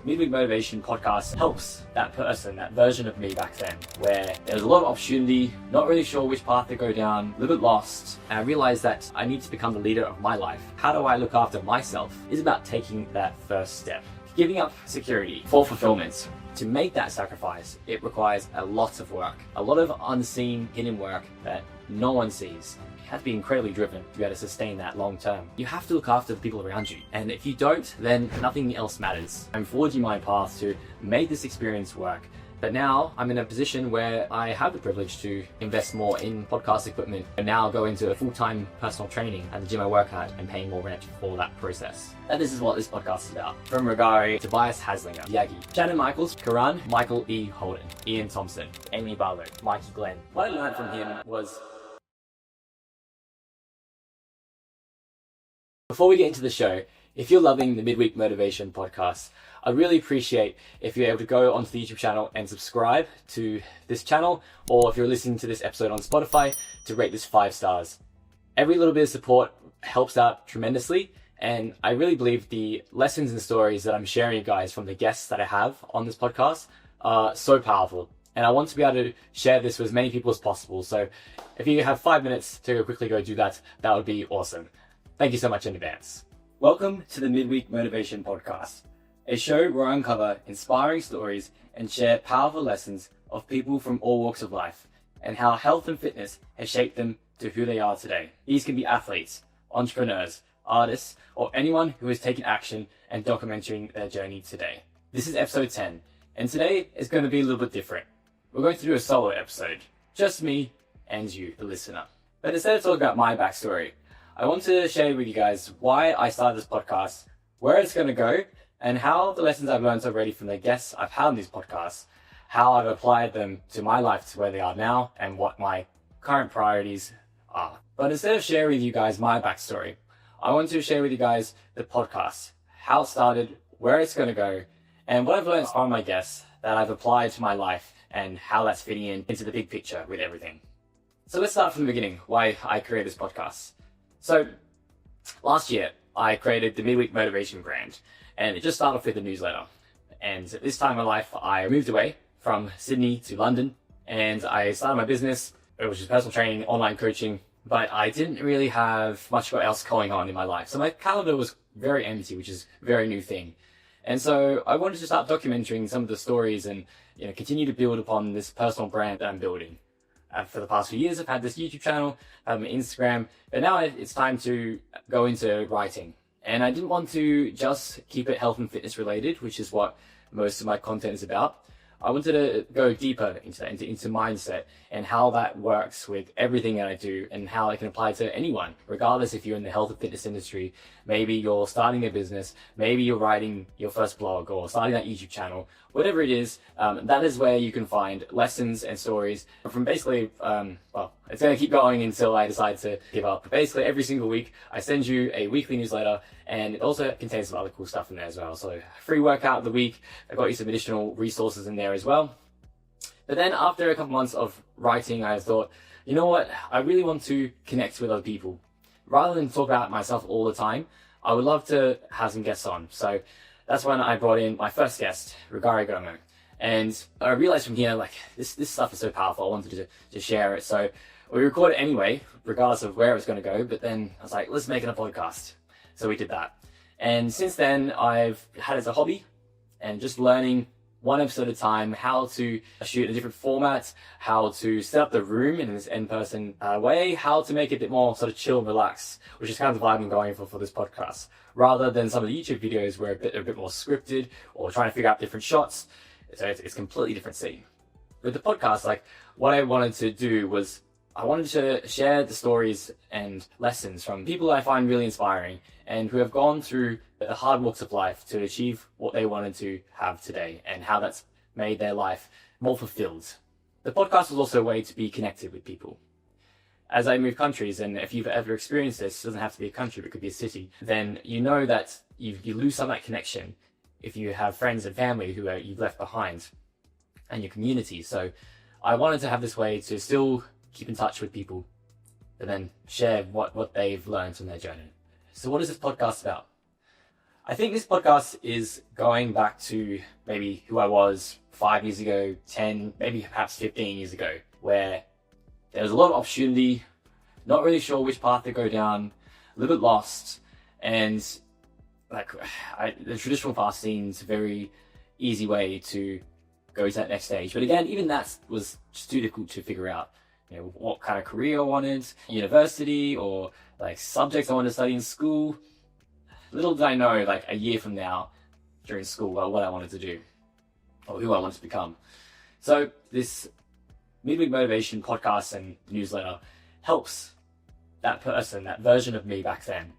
Midweek Motivation Podcast helps that person, that version of me back then, where there was a lot of opportunity, not really sure which path to go down, a little bit lost. And I realized that I need to become the leader of my life. How do I look after myself? It's about taking that first step. Giving up security for fulfillment. To make that sacrifice, it requires a lot of work, a lot of unseen, hidden work that no one sees. You have to be incredibly driven to be able to sustain that long term. You have to look after the people around you. And if you don't, then nothing else matters. I'm forging my path to make this experience work. But now I'm in a position where I have the privilege to invest more in podcast equipment and now go into a full-time personal training at the gym I work at and paying more rent for that process. And this is what this podcast is about. From Regari, Tobias Haslinger, Yagi, Shannon Michaels, Karan, Michael E. Holden, Ian Thompson, Amy Barlow, Mikey Glenn. What I learned from him was, before we get into the show, if you're loving the Midweek Motivation Podcast, I'd really appreciate if you're able to go onto the YouTube channel and subscribe to this channel, or if you're listening to this episode on Spotify, to rate this 5 stars. Every little bit of support helps out tremendously, and I really believe the lessons and stories that I'm sharing you guys from the guests that I have on this podcast are so powerful. And I want to be able to share this with as many people as possible. So if you have 5 minutes to quickly go do that, that would be awesome. Thank you so much in advance. Welcome to the Midweek Motivation Podcast, a show where I uncover inspiring stories and share powerful lessons of people from all walks of life and how health and fitness has shaped them to who they are today. These can be athletes, entrepreneurs, artists, or anyone who has taken action and documenting their journey today. This is episode 10, and today is going to be a little bit different. We're going to do a solo episode, just me and you, the listener. But instead of talking about my backstory, I want to share with you guys why I started this podcast, where it's going to go, and how the lessons I've learned already from the guests I've had on these podcasts, how I've applied them to my life to where they are now, and what my current priorities are. But instead of sharing with you guys my backstory, I want to share with you guys the podcast, how it started, where it's going to go, and what I've learned from my guests that I've applied to my life, and how that's fitting into the big picture with everything. So let's start from the beginning, why I created this podcast. So last year, I created the Midweek Motivation brand, and it just started off with a newsletter. And at this time in my life, I moved away from Sydney to London, and I started my business, which is personal training, online coaching, but I didn't really have much else going on in my life. So my calendar was very empty, which is a very new thing. And so I wanted to start documenting some of the stories and continue to build upon this personal brand that I'm building. For the past few years, I've had this YouTube channel, I have an Instagram, but now it's time to go into writing. And I didn't want to just keep it health and fitness related, which is what most of my content is about. I wanted to go deeper into that, into mindset and how that works with everything that I do and how I can apply to anyone, regardless if you're in the health and fitness industry, maybe you're starting a business, maybe you're writing your first blog or starting that YouTube channel, whatever it is, that is where you can find lessons and stories from basically, it's going to keep going until I decide to give up. But basically every single week, I send you a weekly newsletter, and it also contains some other cool stuff in there as well. So free workout of the week, I've got you some additional resources in there as well. But then after a couple months of writing, I thought, you know what, I really want to connect with other people. Rather than talk about myself all the time, I would love to have some guests on. So that's when I brought in my first guest, Regari Gomo. And I realized from here, this stuff is so powerful, I wanted to share it. So we recorded it anyway, regardless of where it's going to go. But then I was like, let's make it a podcast. So we did that. And since then, I've had it as a hobby and just learning one episode at a time, how to shoot a different format, how to set up the room in this in-person way, how to make it a bit more sort of chill and relax, which is kind of the vibe I'm going for this podcast, rather than some of the YouTube videos where a bit more scripted or trying to figure out different shots. So it's a completely different scene. With the podcast, what I wanted to do was I wanted to share the stories and lessons from people I find really inspiring and who have gone through the hard walks of life to achieve what they wanted to have today and how that's made their life more fulfilled. The podcast was also a way to be connected with people. As I move countries, and if you've ever experienced this, it doesn't have to be a country, but it could be a city, then you know that you lose some of that connection if you have friends and family who you've left behind and your community. So I wanted to have this way to still keep in touch with people and then share what they've learned from their journey. So what is this podcast about? I think this podcast is going back to maybe who I was 5 years ago, 10, maybe perhaps 15 years ago, where there was a lot of opportunity, not really sure which path to go down, a little bit lost, and the traditional path seems a very easy way to go to that next stage. But again, even that was just too difficult to figure out. What kind of career I wanted, university, or subjects I wanted to study in school. Little did I know, a year from now, during school, what I wanted to do, or who I wanted to become. So this Midweek Motivation podcast and newsletter helps that person, that version of me back then.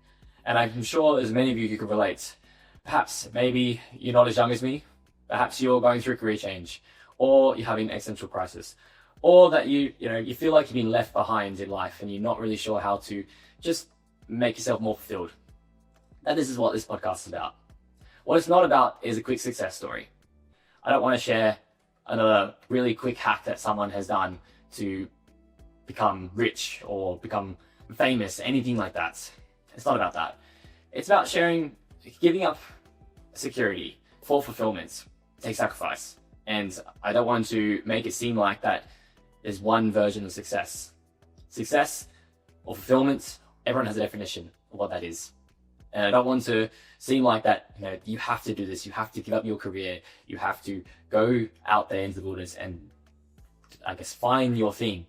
And I'm sure there's many of you who can relate. Perhaps maybe you're not as young as me. Perhaps you're going through a career change, or you're having an existential crisis, or that you feel like you've been left behind in life and you're not really sure how to just make yourself more fulfilled. And this is what this podcast is about. What it's not about is a quick success story. I don't want to share another really quick hack that someone has done to become rich or become famous, anything like that. It's not about that. It's about giving up security for fulfillment. Take sacrifice. And I don't want to make it seem like that there's one version of success. Success or fulfillment, everyone has a definition of what that is. And I don't want to seem like that, you have to do this, you have to give up your career, you have to go out there into the wilderness and, find your thing.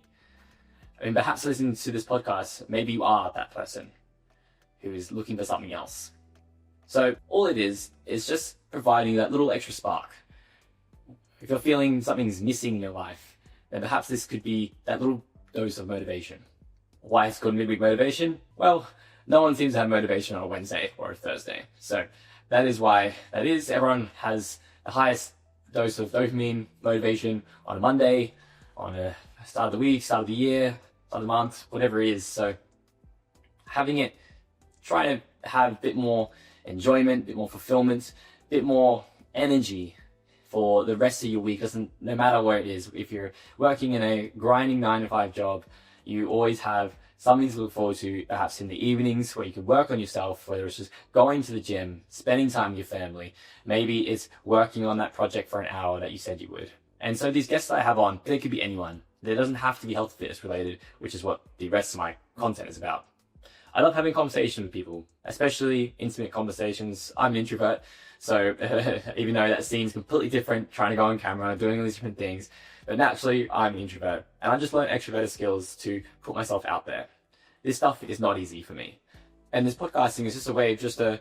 Perhaps listening to this podcast, maybe you are that person who is looking for something else. So all it is just providing that little extra spark. If you're feeling something's missing in your life, then perhaps this could be that little dose of motivation. Why it's called Midweek Motivation? Well, no one seems to have motivation on a Wednesday or a Thursday. So that is why that is. Everyone has the highest dose of dopamine motivation on a Monday, on a start of the week, start of the year, start of the month, whatever it is. So trying to have a bit more enjoyment, a bit more fulfillment, a bit more energy for the rest of your week. No matter where it is, if you're working in a grinding 9-to-5 job, you always have something to look forward to, perhaps in the evenings where you can work on yourself, whether it's just going to the gym, spending time with your family. Maybe it's working on that project for an hour that you said you would. And so these guests that I have on, they could be anyone. It doesn't have to be health fitness related, which is what the rest of my content is about. I love having conversations with people, especially intimate conversations. I'm an introvert, so even though that seems completely different, trying to go on camera, doing all these different things, but naturally, I'm an introvert, and I just learned extroverted skills to put myself out there. This stuff is not easy for me. And this podcasting is just a way just to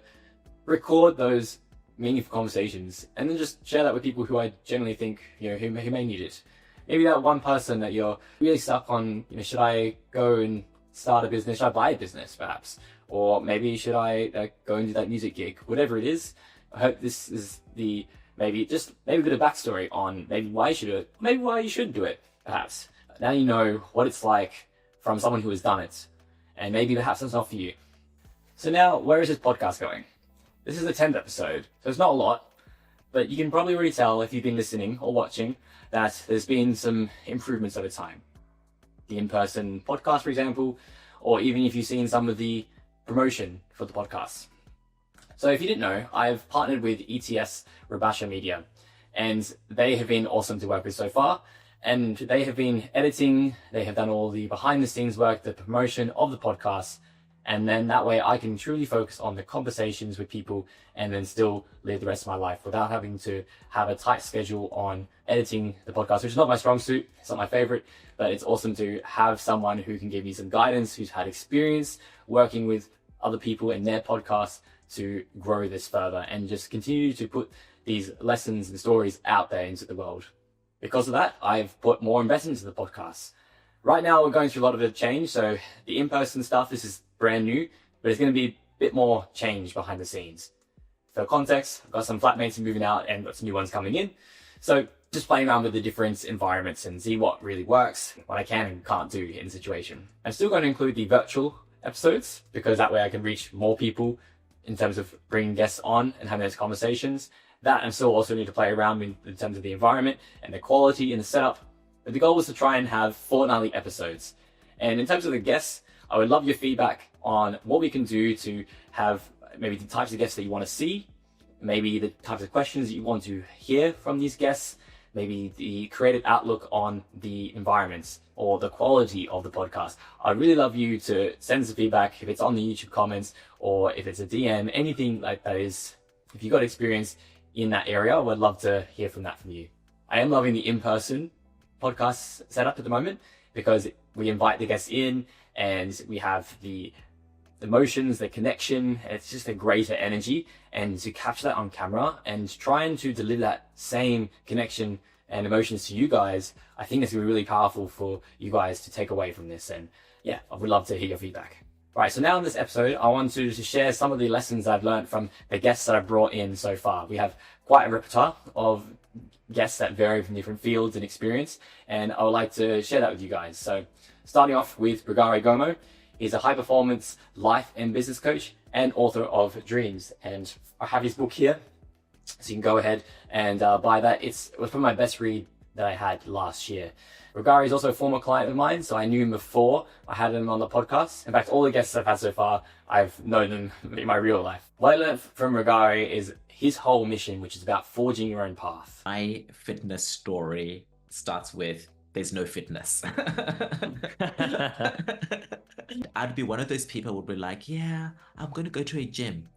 record those meaningful conversations and then just share that with people who I generally think, who may need it. Maybe that one person that you're really stuck on, should I go and start a business? Should I buy a business, perhaps? Or maybe should I go and do that music gig? Whatever it is, I hope this is maybe a bit of backstory on maybe why you should do it, maybe why you shouldn't do it, perhaps. Now you know what it's like from someone who has done it, and maybe perhaps it's not for you. So now, where is this podcast going? This is the 10th episode, so it's not a lot, but you can probably already tell if you've been listening or watching that there's been some improvements over time. The in-person podcast, for example, or even if you've seen some of the promotion for the podcast. So if you didn't know, I've partnered with ETS Rabasha Media, and they have been awesome to work with so far. And they have been editing, they have done all the behind the scenes work, the promotion of the podcast. And then that way I can truly focus on the conversations with people and then still live the rest of my life without having to have a tight schedule on editing the podcast, which is not my strong suit. It's not my favorite, but it's awesome to have someone who can give me some guidance, who's had experience working with other people in their podcasts to grow this further and just continue to put these lessons and stories out there into the world. Because of that, I've put more investment into the podcast. Right now, we're going through a lot of a change. So the in-person stuff, this is brand new, but it's going to be a bit more change behind the scenes. For context, I've got some flatmates moving out and got some new ones coming in. So just playing around with the different environments and see what really works, what I can and can't do in the situation. I'm still going to include the virtual episodes because that way I can reach more people in terms of bringing guests on and having those conversations. That and still also need to play around in terms of the environment and the quality and the setup. But the goal was to try and have fortnightly episodes. And in terms of the guests, I would love your feedback on what we can do to have maybe the types of guests that you want to see, maybe the types of questions that you want to hear from these guests, maybe the creative outlook on the environments or the quality of the podcast. I'd really love you to send some feedback, if it's on the YouTube comments or if it's a DM, anything like that is, if you've got experience in that area, I would love to hear from you. I am loving the in-person podcast setup at the moment because we invite the guests in and we have the emotions, the connection. It's just a greater energy, and to capture that on camera and trying to deliver that same connection and emotions to you guys, I think it's gonna be really powerful for you guys to take away from this. And yeah, I would love to hear your feedback. Right, so now in this episode, I want to share some of the lessons I've learned from the guests that I've brought in so far. We have quite a repertoire of guests that vary from different fields and experience, and I would like to share that with you guys. So starting off with Brigare Gomo. He's a high-performance life and business coach and author of Dreams. And I have his book here, so you can go ahead and buy that. It was probably my best read that I had last year. Brigare is also a former client of mine, so I knew him before I had him on the podcast. In fact, all the guests I've had so far, I've known them in my real life. What I learned from Brigare is his whole mission, which is about forging your own path. My fitness story starts with there's no fitness. I'd be one of those people who would be like, yeah, I'm going to go to a gym.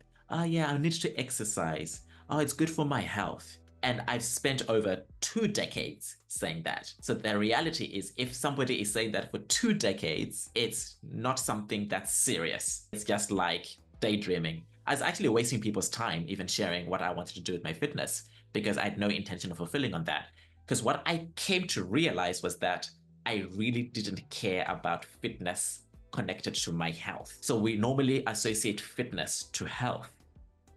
Yeah, I need to exercise. Oh, it's good for my health. And I've spent over 2 decades saying that. So the reality is, if somebody is saying that for 2 decades, it's not something that's serious. It's just like daydreaming. I was actually wasting people's time even sharing what I wanted to do with my fitness because I had no intention of fulfilling on that. Because what I came to realize was that I really didn't care about fitness connected to my health. So we normally associate fitness to health.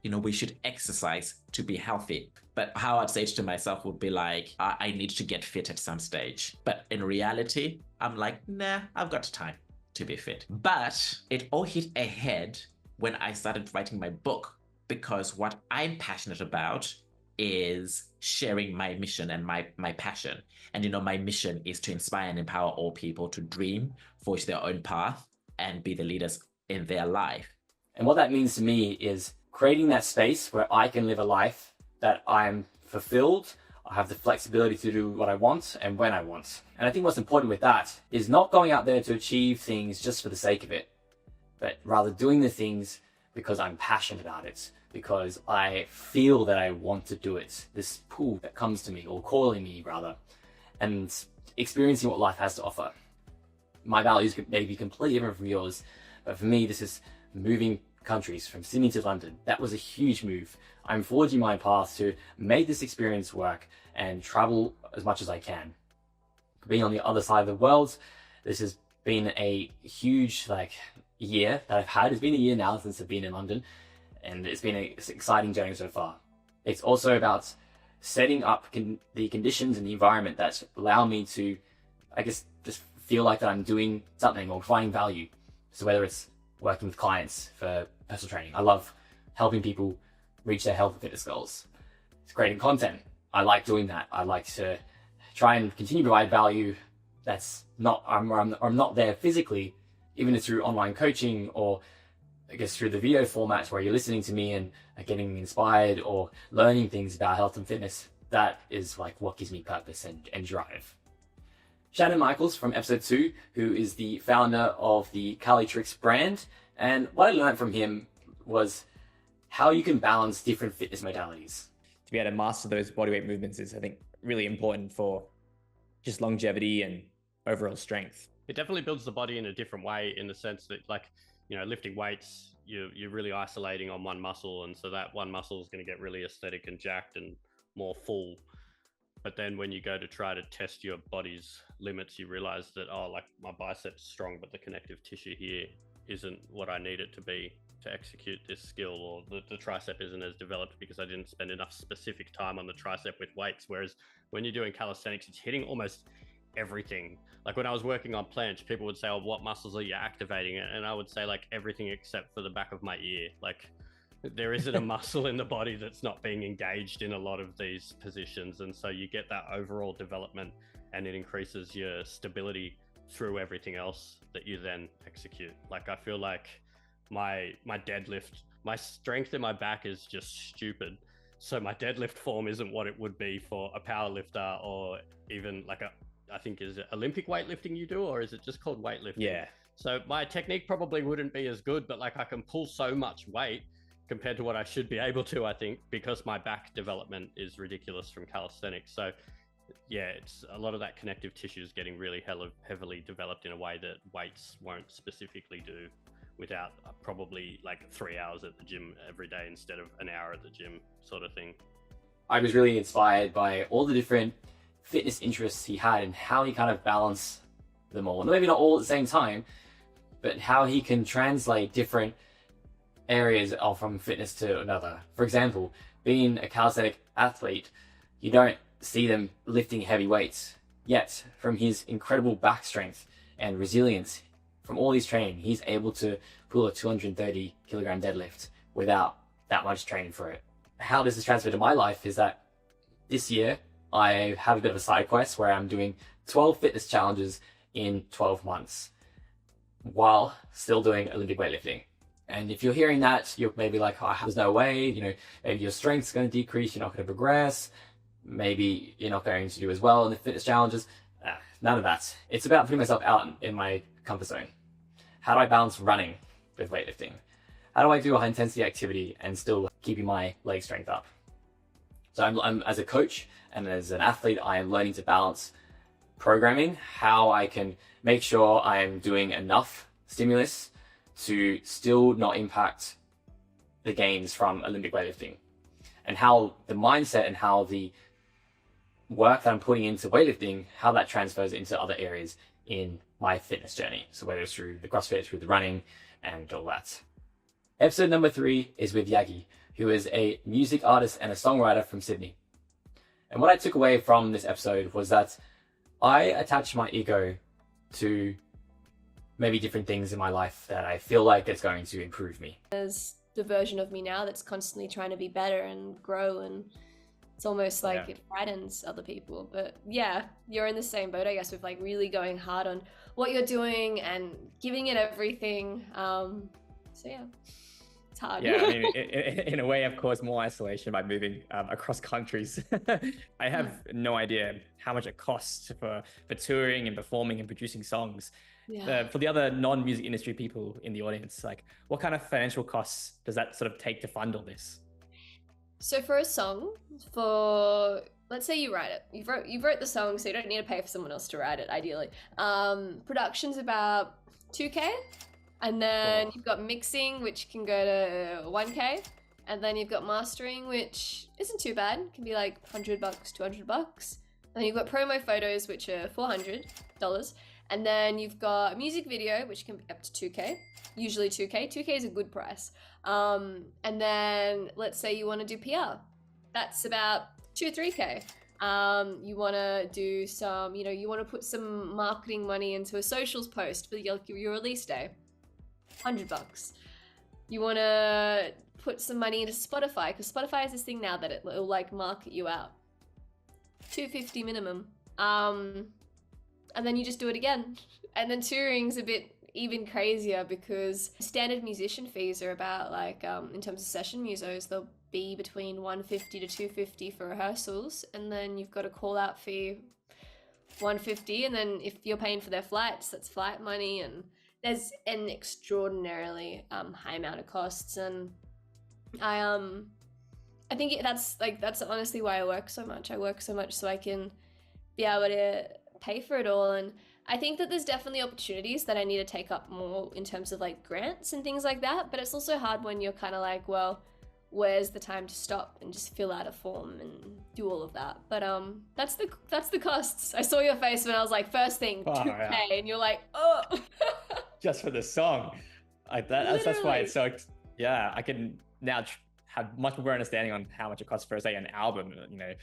We should exercise to be healthy. But how I'd say it to myself would be like, I need to get fit at some stage. But in reality, I'm like, nah, I've got time to be fit. But it all hit a head when I started writing my book, because what I'm passionate about is sharing my mission and my passion. And my mission is to inspire and empower all people to dream, forge their own path, and be the leaders in their life. And what that means to me is creating that space where I can live a life that I'm fulfilled. I have the flexibility to do what I want and when I want. And I think what's important with that is not going out there to achieve things just for the sake of it, but rather doing the things because I'm passionate about it, because I feel that I want to do it. This pull that comes to me, or calling me rather, and experiencing what life has to offer. My values may be completely different from yours, but for me, this is moving countries from Sydney to London. That was a huge move. I'm forging my path to make this experience work and travel as much as I can. Being on the other side of the world, this has been a huge year that I've had. It's been a year now since I've been in London, and it's been an exciting journey so far. It's also about setting up the conditions and the environment that allow me to, just feel like that I'm doing something or finding value. So whether it's working with clients for personal training, I love helping people reach their health and fitness goals. It's creating content. I like doing that. I like to try and continue to provide value that's not, I'm not there physically, even through online coaching or through the video formats where you're listening to me and getting inspired or learning things about health and fitness. That is what gives me purpose and drive. Shannon Michaels from episode 2, who is the founder of the Calitrix brand. And what I learned from him was how you can balance different fitness modalities. To be able to master those bodyweight movements is, I think, really important for just longevity and overall strength. It definitely builds the body in a different way, in the sense that lifting weights, you're really isolating on one muscle, and so that one muscle is going to get really aesthetic and jacked and more full. But then when you go to try to test your body's limits, you realize that, my bicep's strong, but the connective tissue here isn't what I need it to be to execute this skill, or the tricep isn't as developed because I didn't spend enough specific time on the tricep with weights. Whereas when you're doing calisthenics, it's hitting almost everything. Like when I was working on planche, people would say, oh, what muscles are you activating? And I would say everything except for the back of my ear. There isn't a muscle in the body that's not being engaged in a lot of these positions. And so you get that overall development, and it increases your stability through everything else that you then execute. I feel like my deadlift my strength in my back is just stupid. So my deadlift form isn't what it would be for a power lifter, or even like I think, is it Olympic weightlifting you do, or is it just called weightlifting? Yeah. So my technique probably wouldn't be as good, but like I can pull so much weight compared to what I should be able to, I think, because my back development is ridiculous from calisthenics. So yeah, it's a lot of that connective tissue is getting really heavily developed in a way that weights won't specifically do, without probably like 3 hours at the gym every day instead of an hour at the gym sort of thing. I was really inspired by all the different fitness interests he had and how he kind of balanced them all. Maybe not all at the same time, but how he can translate different areas from fitness to another. For example, being a calisthenic athlete, you don't see them lifting heavy weights. Yet, from his incredible back strength and resilience, from all his training, he's able to pull a 230 kilogram deadlift without that much training for it. How this is transferred to my life is that this year, I have a bit of a side quest where I'm doing 12 fitness challenges in 12 months while still doing Olympic weightlifting. And if you're hearing that, you're maybe like, oh, there's no way, maybe your strength's going to decrease, you're not going to progress, maybe you're not going to do as well in the fitness challenges. None of that. It's about putting myself out in my comfort zone. How do I balance running with weightlifting? How do I do a high intensity activity and still keeping my leg strength up? So I'm as a coach and as an athlete, I am learning to balance programming, how I can make sure I'm doing enough stimulus to still not impact the gains from Olympic weightlifting, and how the mindset and how the work that I'm putting into weightlifting, how that transfers into other areas in my fitness journey. So whether it's through the CrossFit, through the running and all that. Episode number 3 is with Yagi, who is a music artist and a songwriter from Sydney. And what I took away from this episode was that I attach my ego to maybe different things in my life that I feel like it's going to improve me. There's the version of me now that's constantly trying to be better and grow, and it's almost like it frightens other people. But yeah, you're in the same boat, I guess, with like really going hard on what you're doing and giving it everything. So yeah, it's hard. Yeah, I mean, in a way, I've caused more isolation by moving across countries. I have no idea how much it costs for touring and performing and producing songs. Yeah. For the other non-music industry people in the audience, like, what kind of financial costs does that sort of take to fund all this? So for a song, let's say you write it, you wrote the song, so you don't need to pay for someone else to write it, ideally. Production's about $2K, and then you've got mixing, which can go to $1K, and then you've got mastering, which isn't too bad, it can be like $100, $200. And then you've got promo photos, which are $400. And then you've got a music video, which can be up to 2K, usually 2K. 2K is a good price. And then let's say you want to do PR. That's about 2 or 3K. You want to do some, you want to put some marketing money into a socials post for your release day. $100. You want to put some money into Spotify, because Spotify has this thing now that it'll like market you out. $250 minimum. And then you just do it again. And then touring's a bit even crazier, because standard musician fees are about like, in terms of session musos, they'll be between $150 to $250 for rehearsals. And then you've got a call out fee, $150. And then if you're paying for their flights, that's flight money. And there's an extraordinarily high amount of costs. And I think that's honestly why I work so much. I work so much so I can be able to pay for it all. And I think that there's definitely opportunities that I need to take up more in terms of like grants and things like that, but it's also hard when you're kind of like, well, where's the time to stop and just fill out a form and do all of that? But that's the costs. I saw your face when I was like, first thing, 2K, yeah. And you're like, oh. Just for the song. That's why it's so, yeah, I can now have much more understanding on how much it costs for, say, an album, let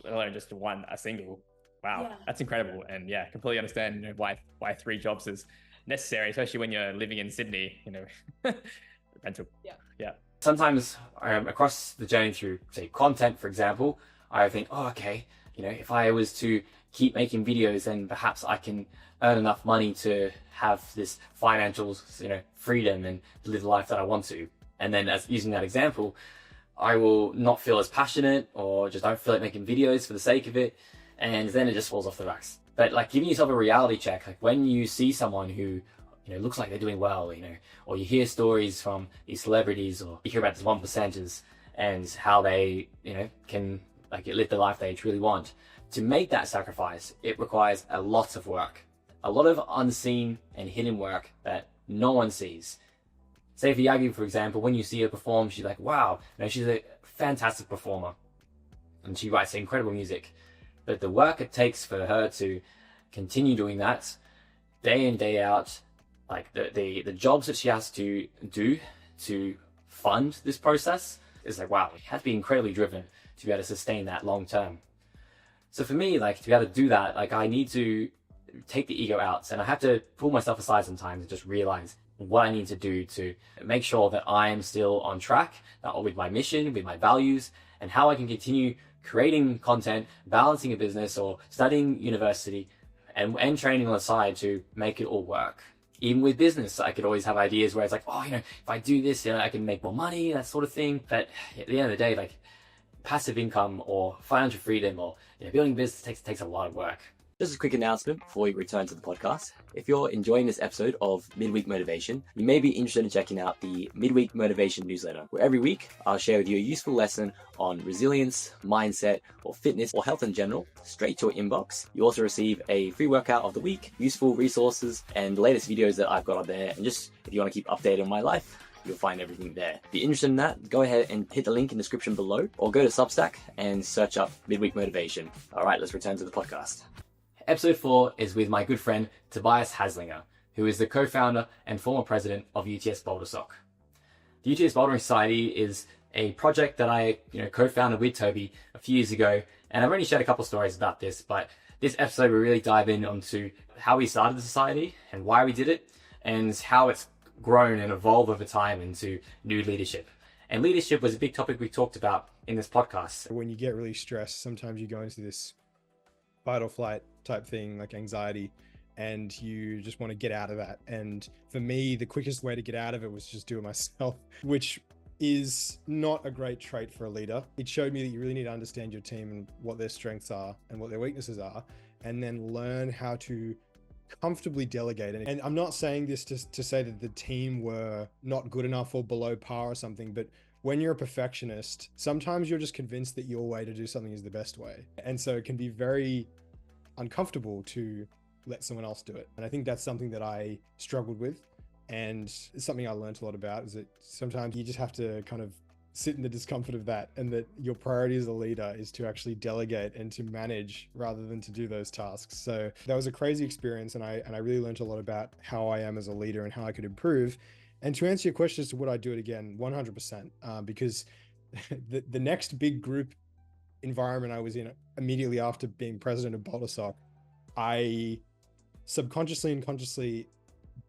alone just a single. Wow, yeah. That's incredible. And yeah, completely understand why 3 jobs is necessary, especially when you're living in Sydney, rental. Yeah. Sometimes across the journey through, say, content, for example, I think, if I was to keep making videos, then perhaps I can earn enough money to have this financial, freedom and live the life that I want to. And then as using that example, I will not feel as passionate or just don't feel like making videos for the sake of it. And then it just falls off the racks. But like giving yourself a reality check, like when you see someone who, looks like they're doing well, or you hear stories from these celebrities, or you hear about these 1%ers and how they, can like live the life they truly want. To make that sacrifice, it requires a lot of work, a lot of unseen and hidden work that no one sees. Say for Yagi, for example, when you see her perform, she's like, wow, she's a fantastic performer and she writes incredible music. But the work it takes for her to continue doing that day in, day out, like the jobs that she has to do to fund this process is like, wow, you have to be incredibly driven to be able to sustain that long term. So for me, like to be able to do that, like I need to take the ego out and I have to pull myself aside sometimes and just realize what I need to do to make sure that I am still on track with my mission, with my values, and how I can continue creating content, balancing a business or studying university and training on the side to make it all work. Even with business, I could always have ideas where it's like, oh, if I do this, I can make more money, that sort of thing. But at the end of the day, like passive income or financial freedom or building a business takes a lot of work. Just a quick announcement before we return to the podcast. If you're enjoying this episode of Midweek Motivation, you may be interested in checking out the Midweek Motivation newsletter, where every week I'll share with you a useful lesson on resilience, mindset, or fitness, or health in general, straight to your inbox. You also receive a free workout of the week, useful resources, and the latest videos that I've got up there. And just if you want to keep updated on my life, you'll find everything there. If you're interested in that, go ahead and hit the link in the description below, or go to Substack and search up Midweek Motivation. All right, let's return to the podcast. Episode 4 is with my good friend Tobias Haslinger, who is the co-founder and former president of UTS Boulder Soc. The UTS Bouldering Society is a project that I co-founded with Toby a few years ago, and I've only shared a couple stories about this, but this episode we really dive in onto how we started the society and why we did it, and how it's grown and evolved over time into new leadership. And leadership was a big topic we talked about in this podcast. When you get really stressed, sometimes you go into this fight or flight type thing, like anxiety, and you just want to get out of that. And for me, the quickest way to get out of it was just do it myself, which is not a great trait for a leader. It showed me that you really need to understand your team and what their strengths are and what their weaknesses are, and then learn how to comfortably delegate. And I'm not saying this to say that the team were not good enough or below par or something, but when you're a perfectionist, sometimes you're just convinced that your way to do something is the best way. And so it can be very uncomfortable to let someone else do it. And I think that's something that I struggled with. And it's something I learned a lot about, is that sometimes you just have to kind of sit in the discomfort of that, and that your priority as a leader is to actually delegate and to manage rather than to do those tasks. So that was a crazy experience. And I really learned a lot about how I am as a leader and how I could improve. And to answer your question as to would I do it again, 100%, because the next big group environment I was in immediately after being president of Boulder Soc, I subconsciously and consciously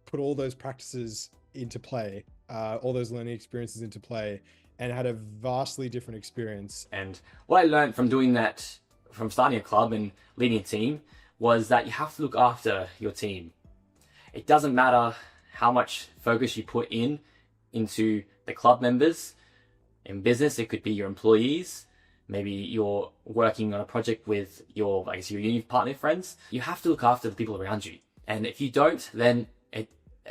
put all those practices into play, all those learning experiences into play, and had a vastly different experience. And what I learned from doing that, from starting a club and leading a team, was that you have to look after your team. It doesn't matter how much focus you put into the club members. In business, it could be your employees. Maybe you're working on a project with your uni partner friends. You have to look after the people around you. And if you don't, then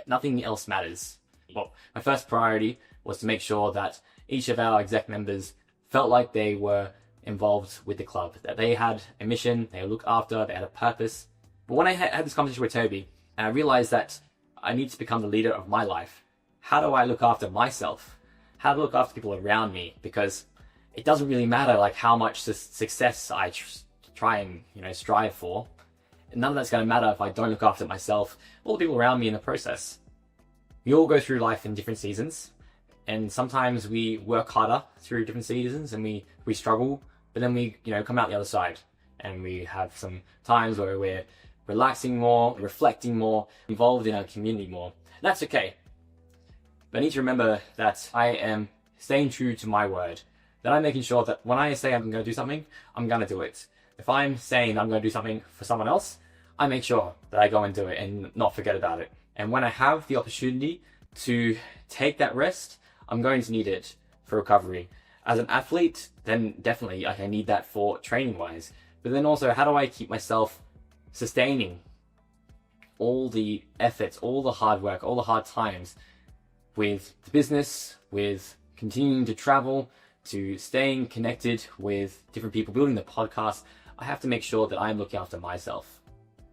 nothing else matters. Well, my first priority was to make sure that each of our exec members felt like they were involved with the club, that they had a mission, they were looked after, they had a purpose. But when I had this conversation with Toby, I realized that I need to become the leader of my life. How do I look after myself? How to look after people around me? Because it doesn't really matter like how much success I try and strive for. None of that's going to matter if I don't look after myself or the people around me in the process. We all go through life in different seasons, and sometimes we work harder through different seasons and we struggle, but then we come out the other side, and we have some times where we're relaxing more, reflecting more, involved in our community more. That's okay. But I need to remember that I am staying true to my word, that I'm making sure that when I say I'm going to do something, I'm going to do it. If I'm saying I'm going to do something for someone else, I make sure that I go and do it and not forget about it. And when I have the opportunity to take that rest, I'm going to need it for recovery. As an athlete, then definitely like I need that for training wise. But then also, how do I keep myself sustaining all the efforts, all the hard work, all the hard times with the business, with continuing to travel, to staying connected with different people, building the podcast? I have to make sure that I'm looking after myself.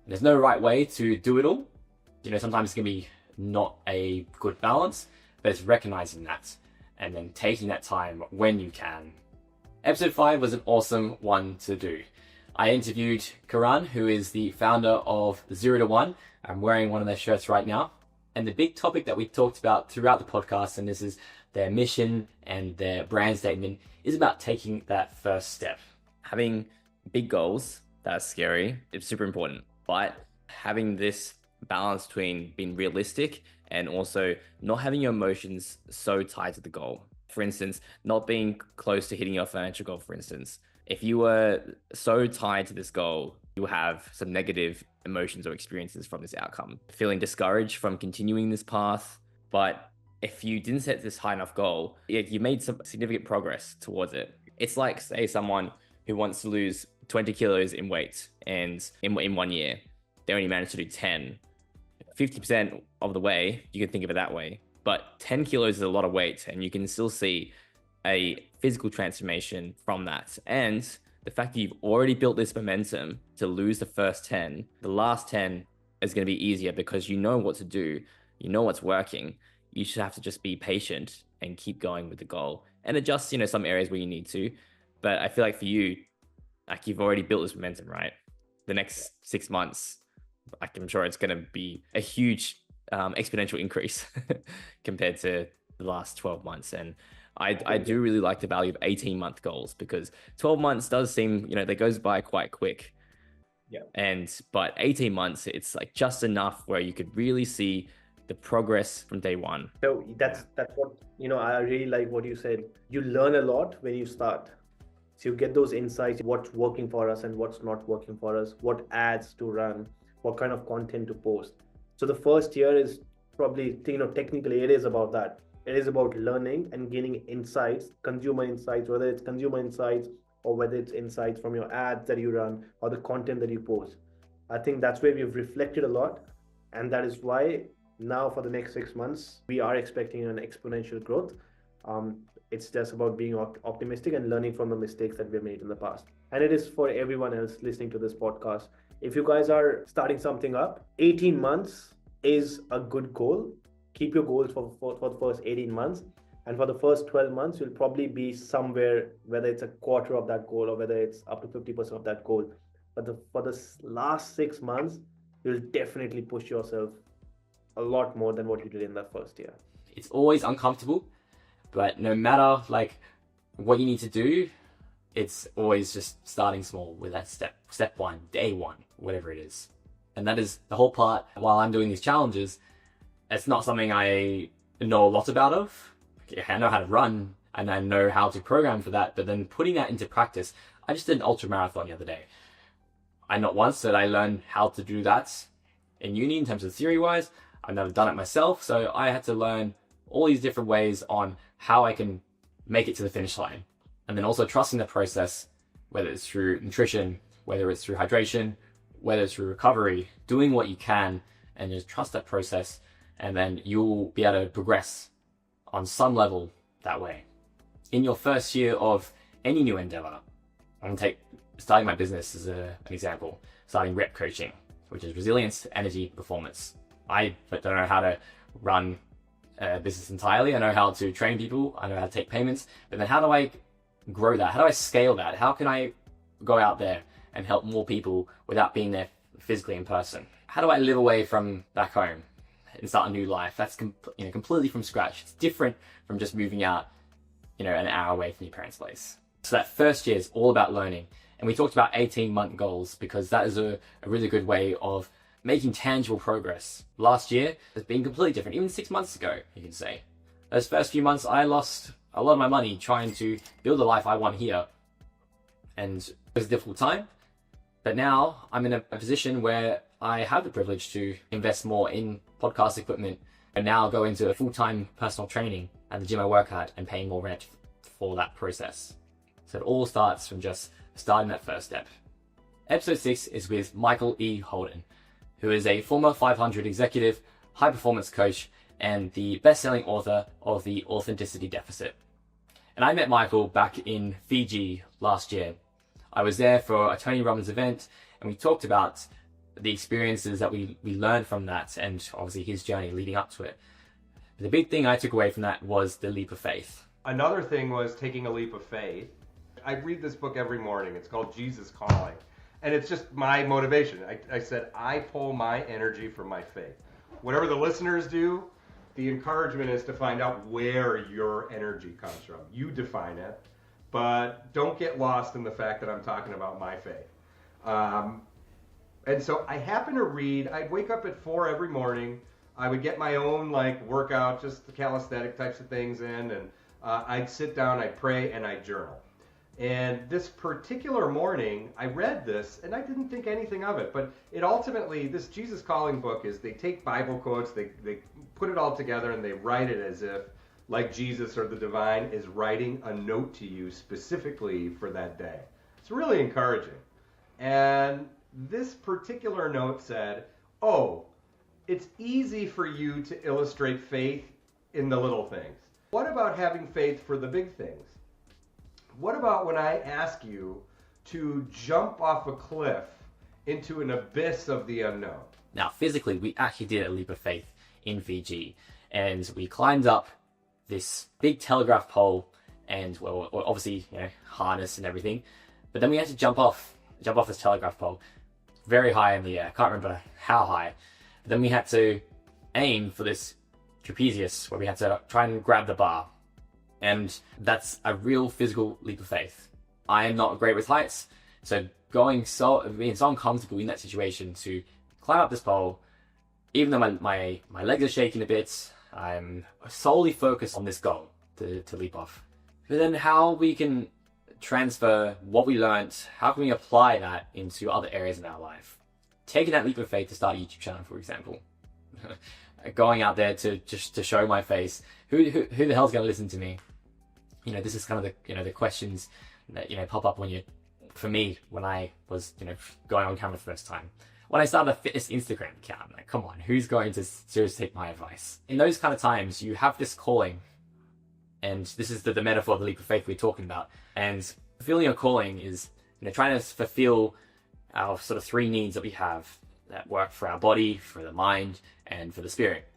There's no right way to do it all. Sometimes it's going to be not a good balance, but it's recognizing that and then taking that time when you can. Episode 5 was an awesome one to do. I interviewed Karan, who is the founder of 0 to 1. I'm wearing one of their shirts right now. And the big topic that we talked about throughout the podcast, and this is their mission and their brand statement, is about taking that first step. Having big goals that are scary is super important, but having this balance between being realistic and also not having your emotions so tied to the goal. For instance, not being close to hitting your financial goal, for instance. If you were so tied to this goal, you will have some negative emotions or experiences from this outcome. Feeling discouraged from continuing this path. But if you didn't set this high enough goal, you made some significant progress towards it. It's like, say, someone who wants to lose 20 kilos in weight, and in 1 year, they only managed to do 10. 50% of the way, you can think of it that way. But 10 kilos is a lot of weight, and you can still see a physical transformation from that. And the fact that you've already built this momentum to lose the first 10, the last 10 is going to be easier because you know what to do, you know what's working. You should have to just be patient and keep going with the goal and adjust, some areas where you need to. But I feel like for you, like you've already built this momentum, right? The next 6 months, like I'm sure it's going to be a huge exponential increase compared to the last 12 months. And I do really like the value of 18-month goals, because 12 months does seem, that goes by quite quick. Yeah. But 18 months, it's like just enough where you could really see the progress from day one. So that's what, I really like what you said. You learn a lot when you start. So you get those insights, what's working for us and what's not working for us, what ads to run, what kind of content to post. So the first year is probably, technically it is about that. It is about learning and gaining insights, consumer insights, whether it's consumer insights or whether it's insights from your ads that you run or the content that you post. I think that's where we've reflected a lot. And that is why now for the next 6 months, we are expecting an exponential growth. It's just about being optimistic and learning from the mistakes that we made in the past. And it is for everyone else listening to this podcast. If you guys are starting something up, 18 months is a good goal. Keep your goals for the first 18 months. And for the first 12 months, you'll probably be somewhere, whether it's a quarter of that goal or whether it's up to 50% of that goal. But for the last 6 months, you'll definitely push yourself a lot more than what you did in that first year. It's always uncomfortable, but no matter what you need to do, it's always just starting small with that step one, day one, whatever it is. And that is the whole part. While I'm doing these challenges, it's not something I know a lot about of. I know how to run and I know how to program for that, but then putting that into practice, I just did an ultra marathon the other day. I not once did I learn how to do that in uni in terms of theory wise. I've never done it myself, so I had to learn all these different ways on how I can make it to the finish line. And then also trusting the process, whether it's through nutrition, whether it's through hydration, whether it's through recovery, doing what you can and just trust that process, and then you'll be able to progress on some level that way. In your first year of any new endeavor, I'm going to take starting my business as an example, starting rep coaching, which is resilience, energy, performance. I don't know how to run a business entirely. I know how to train people. I know how to take payments. But then how do I grow that? How do I scale that? How can I go out there and help more people without being there physically in person? How do I live away from back home and start a new life? That's completely from scratch. It's different from just moving out, an hour away from your parents' place. So that first year is all about learning. And we talked about 18-month goals because that is a really good way of making tangible progress. Last year has been completely different. Even 6 months ago, you can say. Those first few months, I lost a lot of my money trying to build the life I want here. And it was a difficult time. But now I'm in a position where I have the privilege to invest more in podcast equipment and now go into a full-time personal training and the gym I work at and paying more rent for that process. So it all starts from just starting that first step. Episode 6 is with Michael E. Holden, who is a former 500 executive, high-performance coach, and the best-selling author of The Authenticity Deficit. And I met Michael back in Fiji last year. I was there for a Tony Robbins event, and we talked about the experiences that we learned from that, and obviously his journey leading up to it. But the big thing I took away from that was the leap of faith. Another thing was taking a leap of faith. I read this book every morning. It's called Jesus Calling. And it's just my motivation. I said, I pull my energy from my faith. Whatever the listeners do, the encouragement is to find out where your energy comes from. You define it, but don't get lost in the fact that I'm talking about my faith. And so I happen to read, I'd wake up at 4 every morning. I would get my own workout, just the calisthenic types of things in, and I'd sit down, I'd pray, and I'd journal. And this particular morning, I read this, and I didn't think anything of it. But it ultimately, this Jesus Calling book is, they take Bible quotes, they put it all together, and they write it as if, like Jesus or the divine is writing a note to you specifically for that day. It's really encouraging. And this particular note said, oh, it's easy for you to illustrate faith in the little things. What about having faith for the big things? What about when I ask you to jump off a cliff into an abyss of the unknown? Now, physically, we actually did a leap of faith in Fiji, and we climbed up this big telegraph pole, and well, obviously, harness and everything. But then we had to jump off this telegraph pole, very high in the air. I can't remember how high. But then we had to aim for this trapezius, where we had to try and grab the bar. And that's a real physical leap of faith. I am not great with heights, so being so uncomfortable in that situation to climb up this pole, even though my legs are shaking a bit, I'm solely focused on this goal to leap off. But then how we can transfer what we learned, how can we apply that into other areas in our life? Taking that leap of faith to start a YouTube channel, for example. Going out there to show my face. Who the hell's going to listen to me? This is kind of the questions that pop up for me when I was going on camera the first time. When I started a fitness Instagram account, I'm like, come on, who's going to seriously take my advice? In those kind of times, you have this calling, and this is the metaphor of the leap of faith we're talking about. And fulfilling your calling is trying to fulfill our sort of 3 needs that we have that work for our body, for the mind, and for the spirit.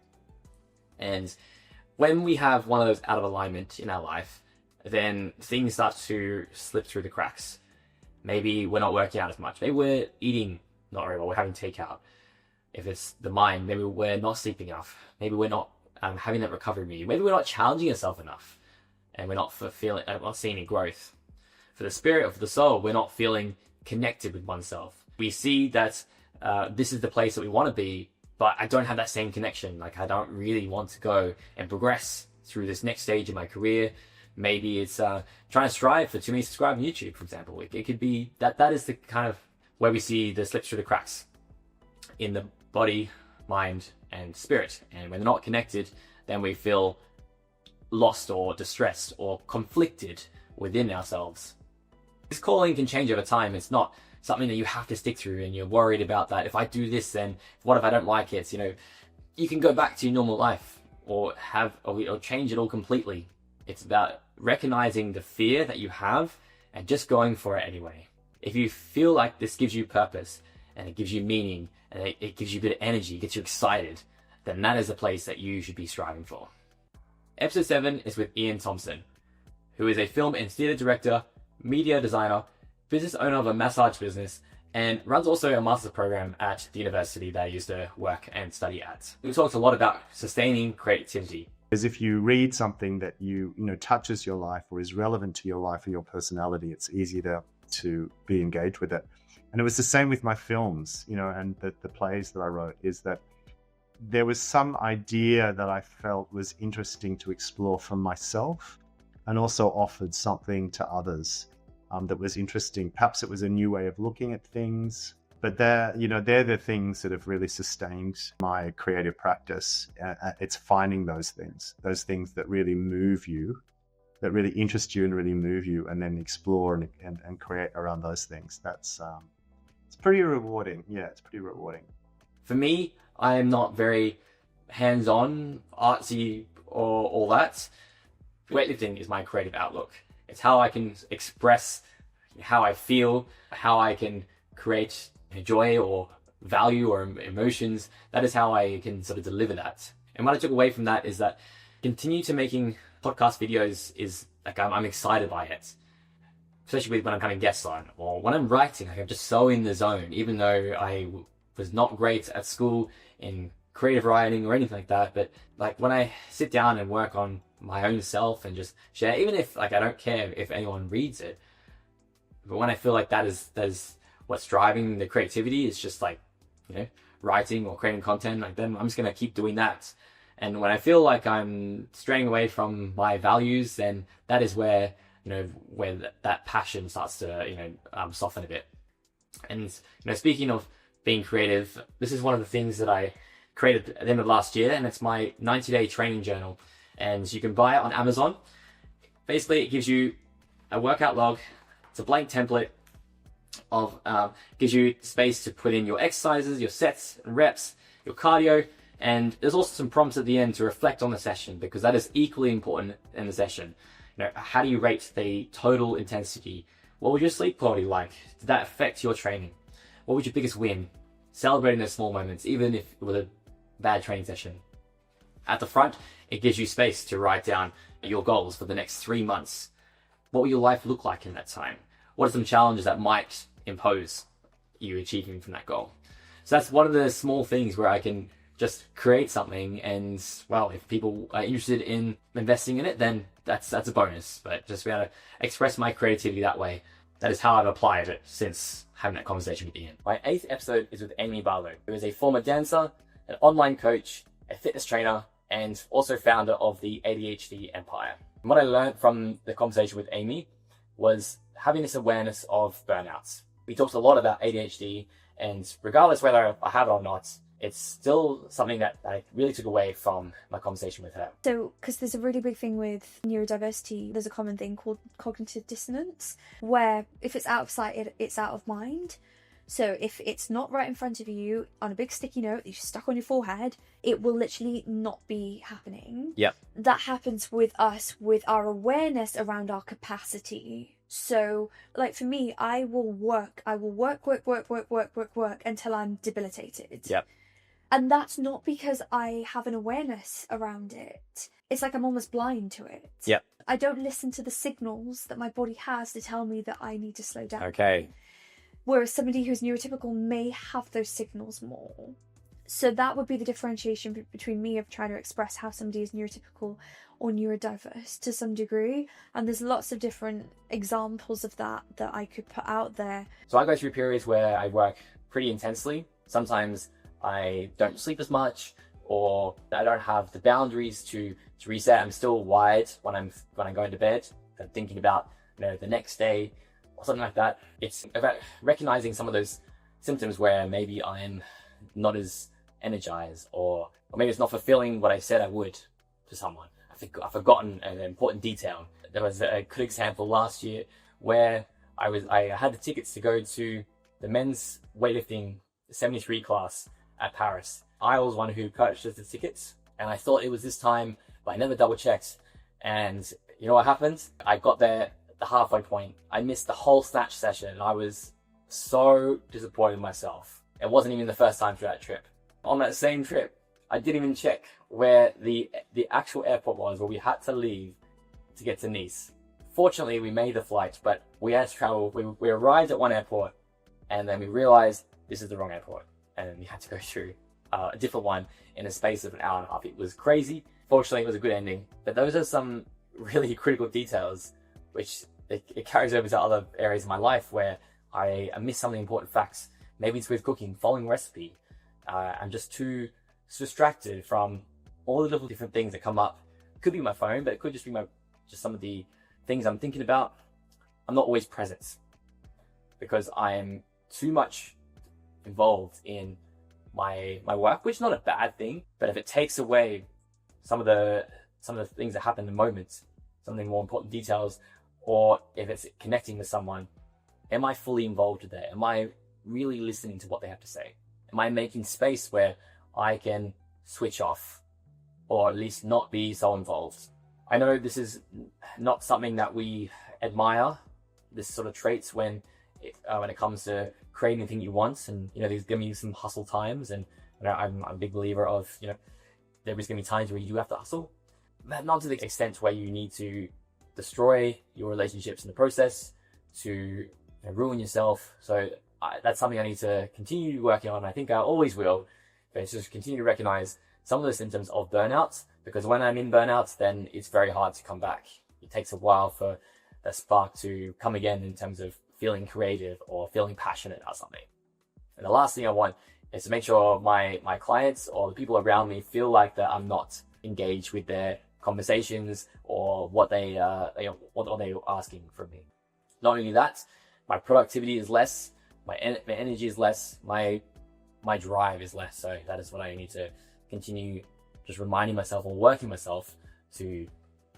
And when we have one of those out of alignment in our life, then things start to slip through the cracks. Maybe we're not working out as much. Maybe we're eating not very well. We're having takeout. If it's the mind, maybe we're not sleeping enough. Maybe we're not having that recovery meeting. Maybe we're not challenging ourselves enough, and we're not seeing any growth. For the spirit, or for the soul, we're not feeling connected with oneself. We see that this is the place that we want to be, but I don't have that same connection. I don't really want to go and progress through this next stage of my career. Maybe it's trying to strive for 2 million subscribers on YouTube, for example. It could be that is the kind of where we see the slips through the cracks in the body, mind, and spirit. And when they're not connected, then we feel lost or distressed or conflicted within ourselves. This calling can change over time. It's not something that you have to stick through and you're worried about that. If I do this, then what if I don't like it? You can go back to your normal life or change it all completely. It's about recognizing the fear that you have and just going for it anyway. If you feel like this gives you purpose and it gives you meaning and it gives you a bit of energy, gets you excited, then that is the place that you should be striving for. Episode 7 is with Ian Thompson, who is a film and theatre director, media designer, business owner of a massage business, and runs also a master's program at the university that I used to work and study at. We talked a lot about sustaining creativity. Because if you read something that touches your life or is relevant to your life or your personality, it's easier to be engaged with it. And it was the same with my films, and the plays that I wrote, is that there was some idea that I felt was interesting to explore for myself and also offered something to others that was interesting. Perhaps it was a new way of looking at things. But they're the things that have really sustained my creative practice. It's finding those things that really move you, that really interest you and really move you, and then explore and create around those things. That's it's pretty rewarding. Yeah, it's pretty rewarding. For me, I am not very hands-on, artsy, or all that. Weightlifting is my creative outlook. It's how I can express how I feel, how I can create joy or value or emotions. That is how I can sort of deliver that. And what I took away from that is that continue to making podcast videos is like I'm excited by it, especially when I'm having guests on or when I'm writing. Like I'm just so in the zone, even though I was not great at school in creative writing or anything like that. But like when I sit down and work on my own self and just share, even if like I don't care if anyone reads it, but when I feel like that is what's driving the creativity, is just like, writing or creating content, like then I'm just going to keep doing that. And when I feel like I'm straying away from my values, then that is where, where that passion starts to, soften a bit. And, speaking of being creative, this is one of the things that I created at the end of last year, and it's my 90-day training journal. And you can buy it on Amazon. Basically, it gives you a workout log. It's a blank template of gives you space to put in your exercises, your sets and reps, your cardio, and there's also some prompts at the end to reflect on the session, because that is equally important in the session. How do you rate the total intensity? What was your sleep quality like? Did that affect your training? What was your biggest win? Celebrating those small moments, even if it was a bad training session. At the front, it gives you space to write down your goals for the next 3 months. What will your life look like in that time? What are some challenges that might impose you achieving from that goal? So that's one of the small things where I can just create something, and well, if people are interested in investing in it, then that's a bonus. But just be able to express my creativity that way, that is how I've applied it since having that conversation with Ian. My 8th episode is with Amy Barlow, who is a former dancer, an online coach, a fitness trainer, and also founder of the ADHD Empire. And what I learned from the conversation with Amy was having this awareness of burnouts. We talked a lot about ADHD, and regardless whether I have it or not, it's still something that I really took away from my conversation with her. So, because there's a really big thing with neurodiversity, there's a common thing called cognitive dissonance, where if it's out of sight, it's out of mind. So if it's not right in front of you on a big sticky note that you stuck on your forehead, it will literally not be happening. Yep. That happens with us, with our awareness around our capacity. So, like for me, I will work until I'm debilitated. Yep. And that's not because I have an awareness around it. It's like I'm almost blind to it. Yep. I don't listen to the signals that my body has to tell me that I need to slow down. Okay. Whereas somebody who's neurotypical may have those signals more. So that would be the differentiation between me of trying to express how somebody is neurotypical or neurodiverse to some degree. And there's lots of different examples of that I could put out there. So I go through periods where I work pretty intensely. Sometimes I don't sleep as much, or I don't have the boundaries to reset. I'm still wired when I'm going to bed, and thinking about the next day or something like that. It's about recognizing some of those symptoms where maybe I'm not as energized, or maybe it's not fulfilling what I said I would to someone. I've forgotten an important detail. There was a good example last year where I had the tickets to go to the men's weightlifting 73 class at Paris. I was one who purchased the tickets, and I thought it was this time, but I never double checked. And you know what happened? I got there at the halfway point. I missed the whole snatch session, and I was so disappointed in myself. It wasn't even the first time for that trip. On that same trip, I didn't even check where the actual airport was where we had to leave to get to Nice. Fortunately, we made the flight, but we had to travel. We arrived at one airport, and then we realized this is the wrong airport, and then we had to go through a different one in a space of an hour and a half. It was crazy. Fortunately, it was a good ending. But those are some really critical details, which it carries over to other areas of my life where I miss some of the important facts. Maybe it's with cooking, following a recipe. I'm just too distracted from all the little different things that come up. It could be my phone, but it could just be just some of the things I'm thinking about. I'm not always present because I'm too much involved in my work, which is not a bad thing, but if it takes away some of the things that happen in the moment, some of the more important details, or if it's connecting with someone, am I fully involved there? Am I really listening to what they have to say? Am I making space where I can switch off, or at least not be so involved? I know this is not something that we admire, this sort of traits when it comes to creating the thing you want, and there's gonna be some hustle times, and I'm a big believer of there is gonna be times where you do have to hustle, but not to the extent where you need to destroy your relationships in the process, to ruin yourself. So that's something I need to continue working on. I think I always will, but it's just continue to recognize some of the symptoms of burnout, because when I'm in burnout, then it's very hard to come back. It takes a while for that spark to come again in terms of feeling creative or feeling passionate about something. And the last thing I want is to make sure my clients or the people around me feel like that I'm not engaged with their conversations or what they what they're asking from me. Not only that, my productivity is less, my energy is less, my drive is less. So that is what I need to continue just reminding myself or working myself to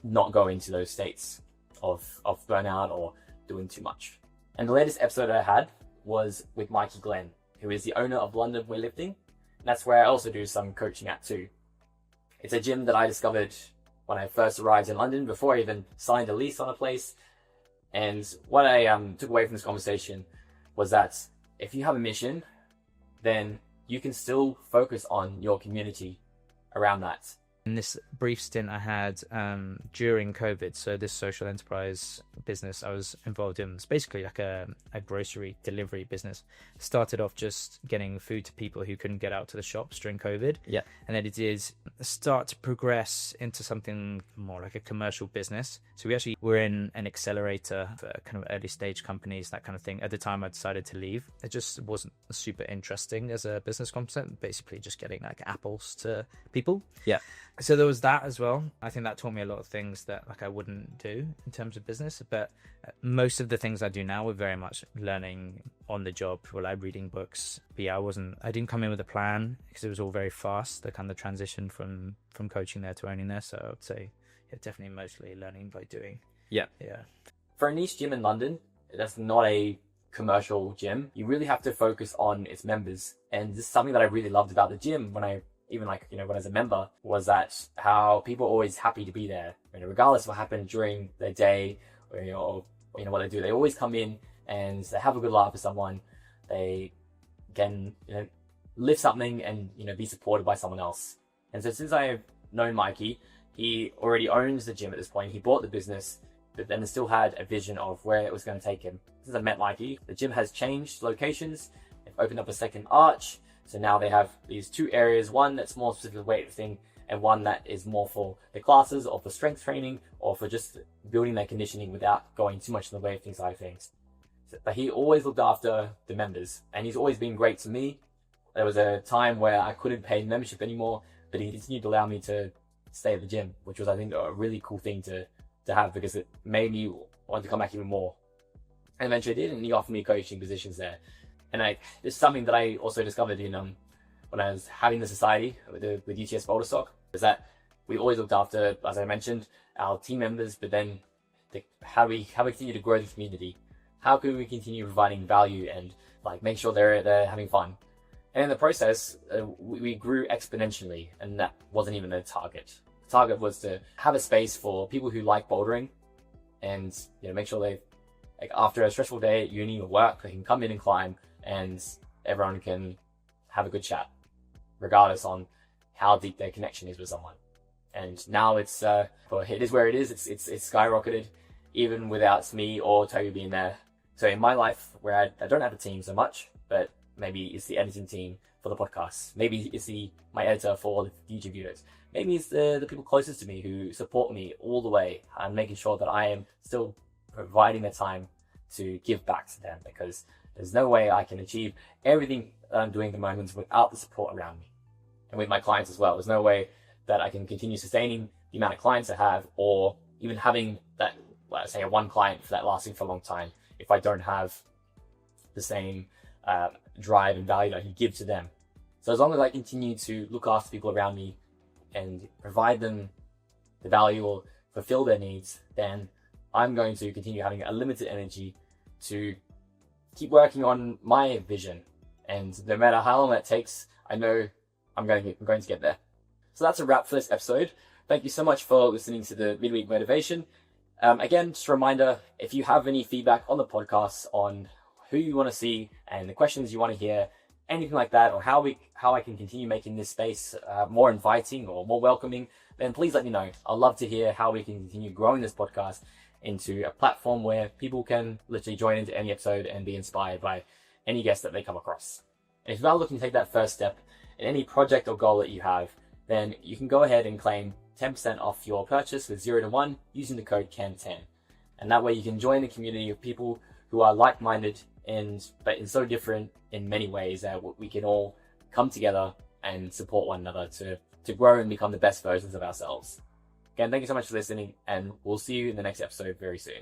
not go into those states of burnout or doing too much. And the latest episode I had was with Mikey Glenn, who is the owner of London Weightlifting. And that's where I also do some coaching at too. It's a gym that I discovered when I first arrived in London, before I even signed a lease on a place. And what I took away from this conversation was that if you have a mission, then you can still focus on your community around that. In this brief stint I had during COVID, so this social enterprise business I was involved in was basically like a grocery delivery business. Started off just getting food to people who couldn't get out to the shops during COVID. Yeah. And then it did start to progress into something more like a commercial business. So we actually were in an accelerator for kind of early stage companies, that kind of thing. At the time I decided to leave. It just wasn't super interesting as a business concept, basically just getting like apples to people. Yeah. So there was that as well. I think that taught me a lot of things that like I wouldn't do in terms of business. But most of the things I do now were very much learning on the job, or like reading books. But yeah, I didn't come in with a plan because it was all very fast, the kind of transition from coaching there to owning there. So I would say definitely mostly learning by doing. Yeah. Yeah. For a niche gym in London, that's not a commercial gym. You really have to focus on its members. And this is something that I really loved about the gym when I when as a member, was that how people are always happy to be there, regardless of what happened during their day, or what they do. They always come in and they have a good laugh with someone. They can lift something and be supported by someone else. And so since I've known Mikey, he already owns the gym at this point. He bought the business, but then still had a vision of where it was going to take him. Since I met Mikey, the gym has changed locations. They've opened up a second arch. So now they have these two areas, one that's more specific to weightlifting and one that is more for the classes or for strength training or for just building their conditioning without going too much in the weightlifting side of things. But he always looked after the members, and he's always been great to me. There was a time where I couldn't pay membership anymore, but he continued to allow me to stay at the gym, which was, I think, a really cool thing to have, because it made me want to come back even more. And eventually I did, and he offered me coaching positions there. And it's something that I also discovered in when I was having the society with UTS Boulder Stock, is that we always looked after, as I mentioned, our team members, but then how we continue to grow the community. How can we continue providing value and make sure they're having fun? And in the process, we grew exponentially, and that wasn't even a target. The target was to have a space for people who like bouldering, and make sure they, after a stressful day at uni or work, they can come in and climb, and everyone can have a good chat, regardless on how deep their connection is with someone. And now it is where it is. It's skyrocketed, even without me or Toby being there. So in my life, where I don't have a team so much, but maybe it's the editing team for the podcast. Maybe it's my editor for the YouTube videos. Maybe it's the people closest to me who support me all the way, and making sure that I am still providing the time to give back to them, because there's no way I can achieve everything that I'm doing at the moment without the support around me. And with my clients as well, there's no way that I can continue sustaining the amount of clients I have, or even having that, let's say, one client for that lasting for a long time, if I don't have the same drive and value that I can give to them. So as long as I continue to look after people around me and provide them the value or fulfill their needs, then I'm going to continue having a limited energy to keep working on my vision. And no matter how long that takes, I know I'm going to get there. So that's a wrap for this episode. Thank you so much for listening to the Midweek Motivation. Again, just a reminder, if you have any feedback on the podcast on who you want to see and the questions you want to hear, anything like that, or how I can continue making this space more inviting or more welcoming, then please let me know. I'd love to hear how we can continue growing this podcast into a platform where people can literally join into any episode and be inspired by any guest that they come across. And if you are looking to take that first step in any project or goal that you have, then you can go ahead and claim 10% off your purchase with 0 to 1 using the code CAN10. And that way you can join the community of people who are like-minded but in so different in many ways that we can all come together and support one another to grow and become the best versions of ourselves. Again, thank you so much for listening, and we'll see you in the next episode very soon.